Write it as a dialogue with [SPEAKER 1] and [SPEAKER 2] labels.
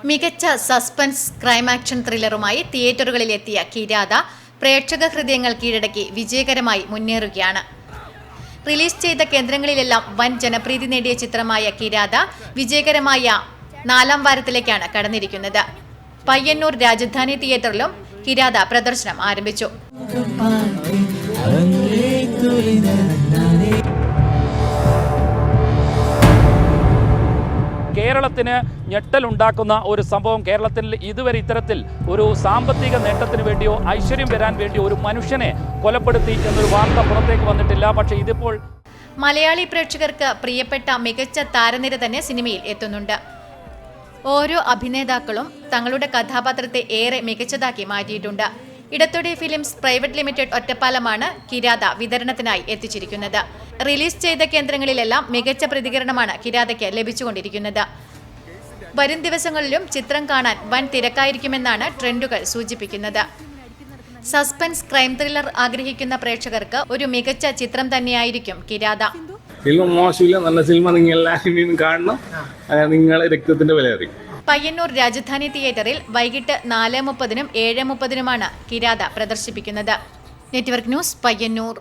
[SPEAKER 1] മികച്ച suspense crime action ത്രില്ലറുമായി തിയേറ്ററുകളിലെത്തിയ കിരാത പ്രേക്ഷക ഹൃദയങ്ങൾ കീഴടക്കി വിജയകരമായി മുന്നേറുകയാണ്. റിലീസ് ചെയ്ത കേന്ദ്രങ്ങളിലെല്ലാം വൻ ജനപ്രീതി നേടിയ ചിത്രമായ കിരാത വിജയകരമായ 4ാം വാരത്തിലേക്കാണ് കടന്നിരിക്കുന്നത്. പയ്യന്നൂർ രാജധാനി തിയേറ്ററിലും കിരാത പ്രദർശനം ആരംഭിച്ചു.
[SPEAKER 2] കേരളത്തിന് ഞെട്ടലുണ്ടാക്കുന്ന ഒരു സംഭവം. കേരളത്തിൽ ഇതുവരെ ഇത്തരത്തിൽ ഒരു സാമ്പത്തിക നേട്ടത്തിന് വേണ്ടിയോ ഐശ്വര്യം വരാൻ വേണ്ടിയോ ഒരു മനുഷ്യനെ കൊലപ്പെടുത്തി എന്നൊരു വാർത്ത പുറത്തേക്ക് വന്നിട്ടില്ല. പക്ഷേ ഇതിപ്പോൾ
[SPEAKER 1] മലയാളി പ്രേക്ഷകർക്ക് പ്രിയപ്പെട്ട മികച്ച താരനിര തന്നെ സിനിമയിൽ എത്തുന്നുണ്ട്. ഓരോ അഭിനേതാക്കളും തങ്ങളുടെ കഥാപാത്രത്തെ ഏറെ മികച്ചതാക്കി മാറ്റിയിട്ടുണ്ട്. ഇടത്തൊടി ഫിലിംസ് പ്രൈവറ്റ് ലിമിറ്റഡ് ഒറ്റപ്പാലമാണ് കിരാത വിതരണത്തിനായി എത്തിച്ചിരിക്കുന്നത്. റിലീസ് ചെയ്ത കേന്ദ്രങ്ങളിലെല്ലാം മികച്ച പ്രതികരണമാണ് കിരാതയ്ക്ക് ലഭിച്ചുകൊണ്ടിരിക്കുന്നത്. വരും ദിവസങ്ങളിലും ചിത്രം കാണാൻ വൻ തിരക്കായിരിക്കുമെന്നാണ് ട്രെൻഡുകൾ സൂചിപ്പിക്കുന്നത്. സസ്പെൻസ് ക്രൈം ത്രില്ലർ ആഗ്രഹിക്കുന്ന പ്രേക്ഷകർക്ക് ഒരു മികച്ച ചിത്രം തന്നെയായിരിക്കും കിരാത.
[SPEAKER 3] സിനിമ മോശമില്ല, നല്ല സിനിമ. നിങ്ങൾ എല്ലാവരും കാണണം. നിങ്ങളെ രക്തത്തിന്റെ വില അറിയും.
[SPEAKER 1] പയ്യന്നൂർ രാജധാനി തിയേറ്ററിൽ വൈകിട്ട് 4:30-നും 7:30-നുമാണ് കിരാത പ്രദർശിപ്പിക്കുന്നത്. Network news, Payyanur.